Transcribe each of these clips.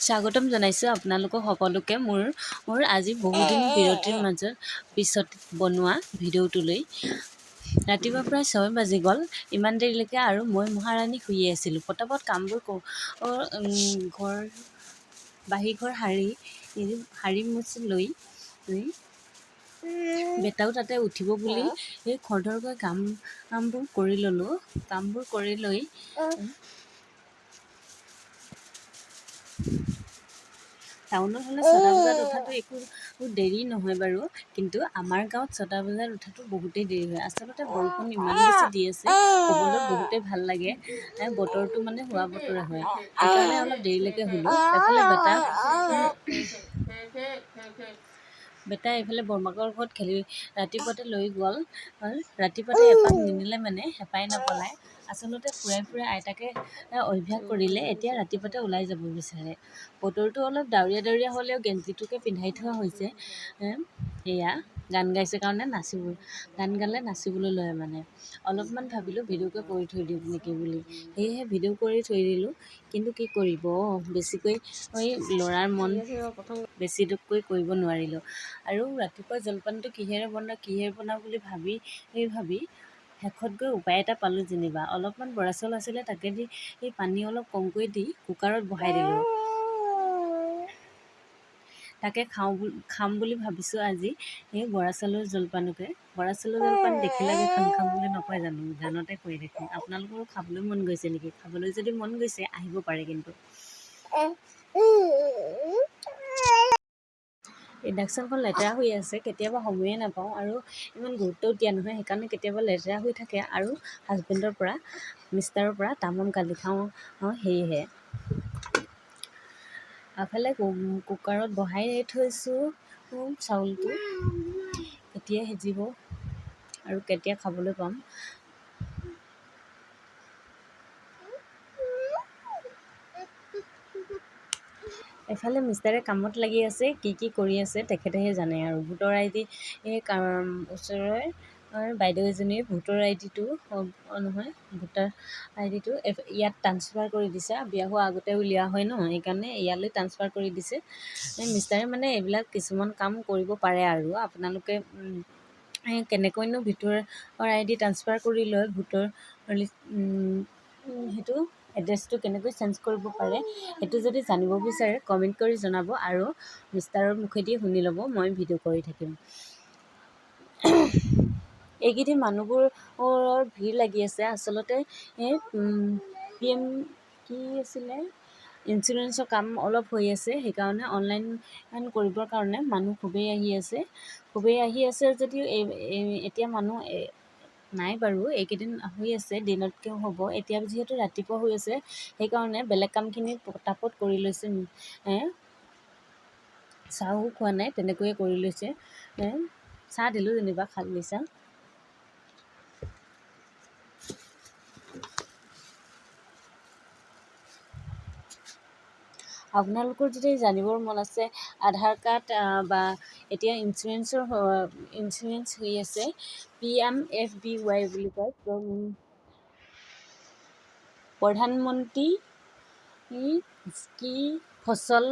স্বাগতম জনাইছোঁ আপোনালোকক সকলোকে মোৰ আজি বহুদিন বিৰতিৰ মাজত পিছত বনোৱা ভিডিঅ'টোলৈ। ৰাতিপুৱা প্ৰায় 6 বাজি গ'ল, ইমান দেৰিলৈকে আৰু মই মহাৰাণী শুয়ে আছিলোঁ। পটাপট কামবোৰ বাহিৰঘৰ সাৰি মুচি লৈ বেটাও তাতে উঠিব বুলি খৰধৰকৈ কামবোৰ কৰি ল'লোঁ। কামবোৰ কৰি লৈ টাউনত হ'লে 6টা বজাত উঠাটো একো দেৰি নহয় বাৰু, কিন্তু আমাৰ গাঁৱত 6টা বজাত উঠাটো বহুতেই দেৰি হয়। আচলতে বৰষুণ ইমান বেছি দি আছে, শুবলৈ বহুতেই ভাল লাগে। বতৰটো মানে হোৱা বতৰা হয়, সেইকাৰণে অলপ দেৰিলৈকে শুলোঁ। এফালে বেটা এইফালে বৰমাকৰ ঘৰত ৰাতিপুৱাতে লৈ গ'ল। ৰাতিপুৱাতে এপাক নিনিলে মানে হেঁপাই নপলায়। আচলতে ফুৰাই আইতাকে অভ্যাস কৰিলে, এতিয়া ৰাতিপুৱাতে ওলাই যাব বিচাৰে। বতৰটো অলপ ডাৱৰীয়া হ'লেও গেঞ্জিটোকে পিন্ধাই থোৱা হৈছে। এয়া গান গাইছে কাৰণে গান গালে নাচিবলৈ লয় মানে। অলপমান ভাবিলোঁ ভিডিঅ'কে কৰি থৈ দিওঁ নেকি বুলি, সেয়েহে ভিডিঅ' কৰি থৈ দিলোঁ। কিন্তু কি কৰিব, বেছিকৈ ল'ৰাৰ মন বেছিকৈ কৰিব নোৱাৰিলোঁ। আৰু ৰাতিপুৱা জলপানটো কিহেৰে বনাওঁ বুলি ভাবি শেষত গৈ উপায় এটা পালোঁ যেনিবা। অলপমান বৰা চাউল আছিলে, তাকে দি পানী অলপ কমকৈ দি কুকাৰত বহাই দিলোঁ। তাকে খাম বুলি ভাবিছোঁ আজি বৰা চাউলৰ জলপানকে। বৰা চাউলৰ জলপান দেখিলে খাম বুলি নকয় জানো, গানতে কৈ দেখোন। আপোনালোকৰো খাবলৈ মন গৈছে নেকি? খাবলৈ যদি মন গৈছে আহিব পাৰে কিন্তু। ইণ্ডাকশ্যনখন লেতেৰা হৈ আছে, কেতিয়াবা সময়ে নাপাওঁ আৰু ইমান গুৰুত্বও দিয়া নহয়, সেইকাৰণে কেতিয়াবা লেতেৰা হৈ থাকে আৰু মিষ্টাৰৰ পৰা তামাম গালি খাওঁ সেয়েহে। এফালে কুকাৰত বহাই থৈছোঁ চাউলটো, কেতিয়া সিজিব আৰু কেতিয়া খাবলৈ পাম। এফালে মিষ্টাৰে কামত লাগি আছে, কি কৰি আছে তেখেতেহে জানে আৰু। ভোটৰ ID ওচৰৰে বাইদেউ এজনীয়ে ভোটাৰ ID-টো ইয়াত ট্ৰান্সফাৰ কৰি দিছে। বিয়া হোৱাৰ আগতে উলিওৱা হয় ন, সেইকাৰণে ইয়ালৈ ট্ৰান্সফাৰ কৰি দিছে। মিষ্টাৰে মানে এইবিলাক কিছুমান কাম কৰিব পাৰে আৰু। আপোনালোকে কেনেকৈনো ভোটাৰ ID ট্ৰান্সফাৰ কৰি লয়, ভোটাৰ সেইটো এড্ৰেছটো কেনেকৈ চেঞ্জ কৰিব পাৰে, সেইটো যদি জানিব বিচাৰে কমেণ্ট কৰি জনাব আৰু মিষ্টাৰৰ মুখেদি শুনি ল'ব, মই ভিডিঅ' কৰি থাকিম। এইকেইদিন মানুহবোৰৰ ভিৰ লাগি আছে। আচলতে PM ইঞ্চুৰেঞ্চৰ কাম অলপ হৈ আছে, সেইকাৰণে অনলাইন কৰিবৰ কাৰণে মানুহ খুবেই আহি আছে যদিও এতিয়া মানুহ নাই বাৰু। এইকেইদিন হৈ আছে, দিনতকৈও হ'ব। এতিয়া যিহেতু ৰাতিপুৱা হৈ আছে, সেইকাৰণে বেলেগ কামখিনি পটাপট কৰি লৈছে। চাহো খোৱা নাই, তেনেকৈয়ে কৰি লৈছে। চাহ দিলোঁ যেনিবা, খালী চাহ। আপোনালোকৰ যদি জানিবৰ মন আছে, আধাৰ কাৰ্ড বা এতিয়া ইঞ্চুৰেঞ্চ হৈ আছে, PMFBY বুলি কয়, প্ৰধানমন্ত্ৰী ফচল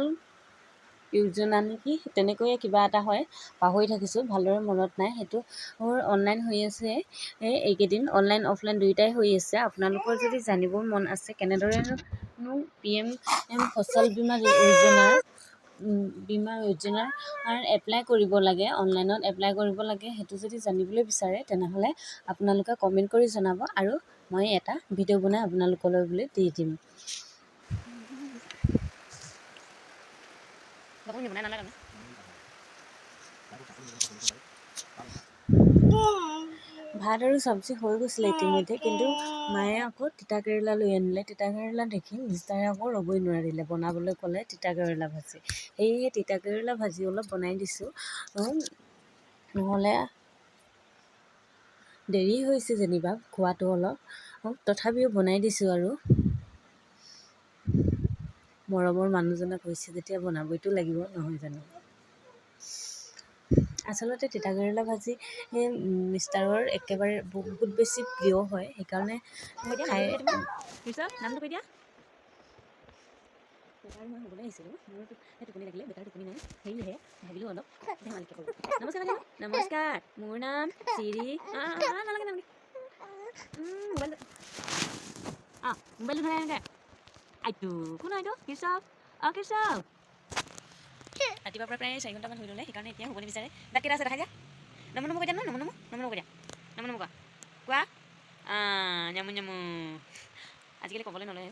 যোজনা নেকি, তেনেকৈয়ে কিবা এটা হয়, পাহৰি থাকিছোঁ, ভালদৰে মনত নাই। সেইটো অনলাইন হৈ আছে এইকেইদিন, অনলাইন অফলাইন দুয়োটাই হৈ আছে। আপোনালোকৰ যদি জানিবৰ মন আছে কেনেদৰেনো PM ফচল বীমা যোজনাৰ এপ্লাই কৰিব লাগে, অনলাইনত এপ্লাই কৰিব লাগে, সেইটো যদি জানিবলৈ বিচাৰে তেনেহ'লে আপোনালোকে কমেণ্ট কৰি জনাব আৰু মই এটা ভিডিঅ' বনাই আপোনালোকলৈ বুলি দি দিম। ভাত আৰু চব্জি হৈ গৈছিলে ইতিমধ্যে, কিন্তু মায়ে আকৌ তিতা কেৰেলা লৈ আনিলে। তিতা কেৰেলা দেখি মিষ্টাৰে আকৌ ৰ'বই নোৱাৰিলে, বনাবলৈ ক'লে তিতা কেৰেলা ভাজি। সেয়েহে তিতা কেৰেলা ভাজি অলপ বনাই দিছোঁ, নহ'লে দেৰি হৈছে যেনিবা খোৱাটো অলপ, তথাপিও বনাই দিছোঁ আৰু। মৰমৰ মানুহজনে কৈছে যেতিয়া বনাবইতো লাগিব, নহয় জানো। আচলতে তিতা কেৰেলা ভাজি মিষ্টাৰৰ একেবাৰে বহুত বেছি প্ৰিয় হয়, সেইকাৰণে খাই। নামটো কৈ দিয়া। বেটাৰ মই হ'বলৈ আহিছিলোঁ মোৰতো সেই টোপনি লাগিলে বেটাৰ টোপনি নাই সেয়েহে ভাবিলোঁ অলপ ধেমালিকৈ কৰোঁ নমস্কাৰ বাইদেউ নমস্কাৰ মোৰ নাম চিৰি নালাগে নালাগে মোবাইলটো মোবাইলটো ধৰা এনেকৈ আইটো কোন আইটো কৃষক কৃষক ৰাতিপুৱাৰ পৰা প্ৰায় 4 ঘণ্টামান হৈ ল'লে সেইকাৰণে এতিয়া হ'ব নিবিচাৰে দাঁত কেইটা আছে দেখাই দিয়া নমো নমো কৈ দিয়া নমো নমো কৈ দিয়া নমো নমো কোৱা নেমু নেমু আজিকালি ক'বলৈ নলয়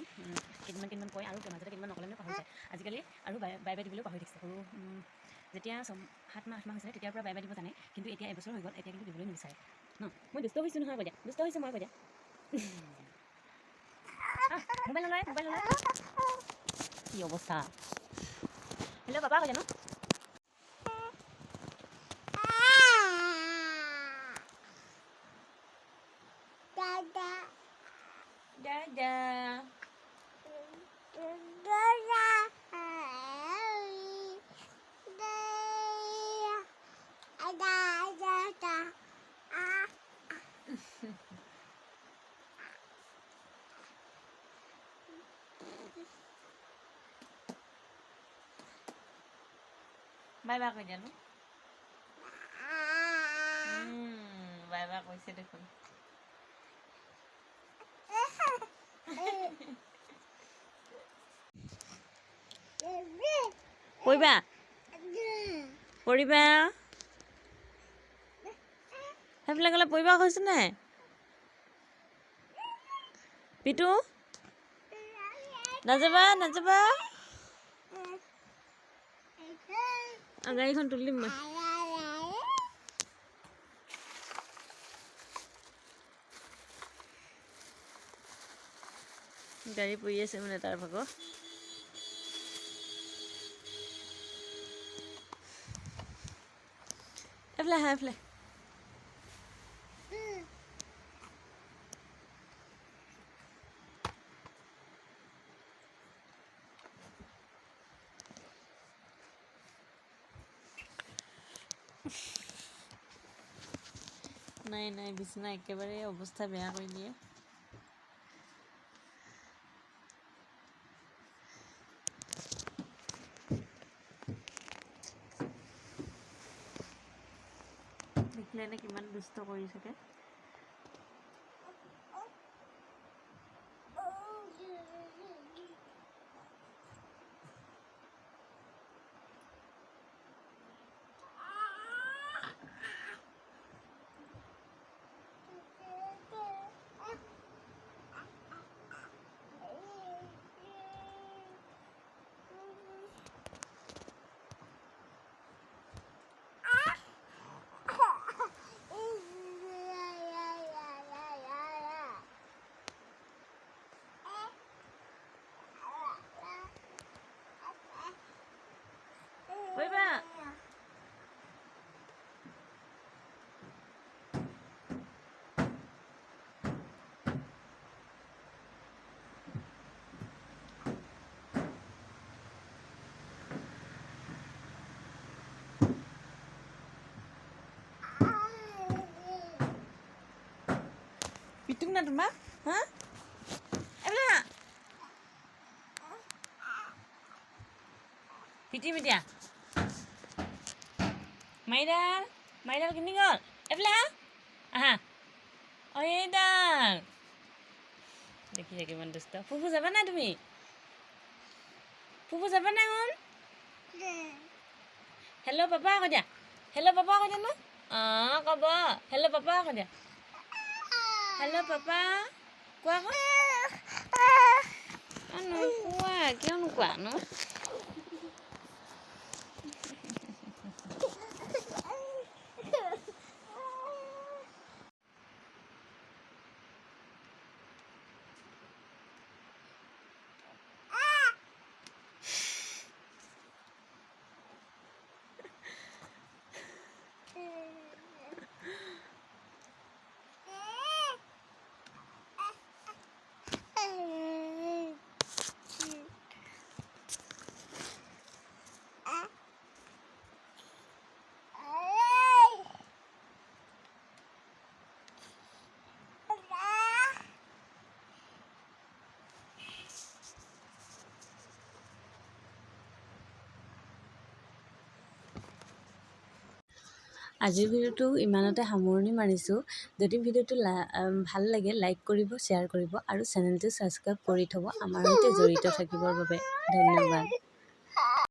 কেইদিনমান কয় আৰু মাজতে কেইদিনমান নক'লে মানে পাহৰি যায় আজিকালি আৰু বাই বাই দিবলৈও পাহৰি থাকিছে সৰু যেতিয়া 7 মাহ 8 মাহ হৈছিলে তেতিয়াৰ পৰা বাই বাই দিব জানে কিন্তু এতিয়া এবছৰ হৈ গ'ল এতিয়া কিন্তু দিবলৈ নিবিচাৰে ন মই দুষ্ট হৈছোঁ নহয় কৈ দিয়া দুষ্ট হৈছোঁ মই কৈ দিয়া মোবাইল নলয় কি অৱস্থা হেল্ল' পাপা কৈ দিয়া ন দাদা বাই বাই কৈ দিয়া ন বাই বাই কৈছে দেখোন পৰিবা সেইফালে গ'লে পৰিবা কৈছো নাই পিটু নাযাবা গাড়ীখন তুলি দিম মই গাড়ী পৰি আছে মানে তাৰ ভাগৰ এইফালে নাই বিছনা একেবাৰে অৱস্থা বেয়া কৰি দিয়ে দেখিলে নে কিমান দুষ্ট কৰি থাকে পৰিবা পিটুক না তোমাক হা এইফালে পিটিম এতিয়া মাইডাল কিনি গ'ল এইফালে আহা এইডাল দেখিছে কিমান দুষ্ট ফুফু যাবা নাই তুমি ফুফু যাবা নাই শুন হেল্ল' পাপা আকৌ দিয়া ন ক'ব হেল্ল' পাপা আকৌ দিয়া হেল্ল' পাপা কোৱা নোকোৱা কিয় নোকোৱা ন আজিৰ ভিডিঅ'টো ইমানতে সামৰণি মাৰিছোঁ। যদি ভিডিঅ'টো ভাল লাগে লাইক কৰিব, শ্বেয়াৰ কৰিব আৰু চেনেলটো ছাবস্ক্ৰাইব কৰি থ'ব আমাৰ সৈতে জড়িত থাকিবৰ বাবে। ধন্যবাদ।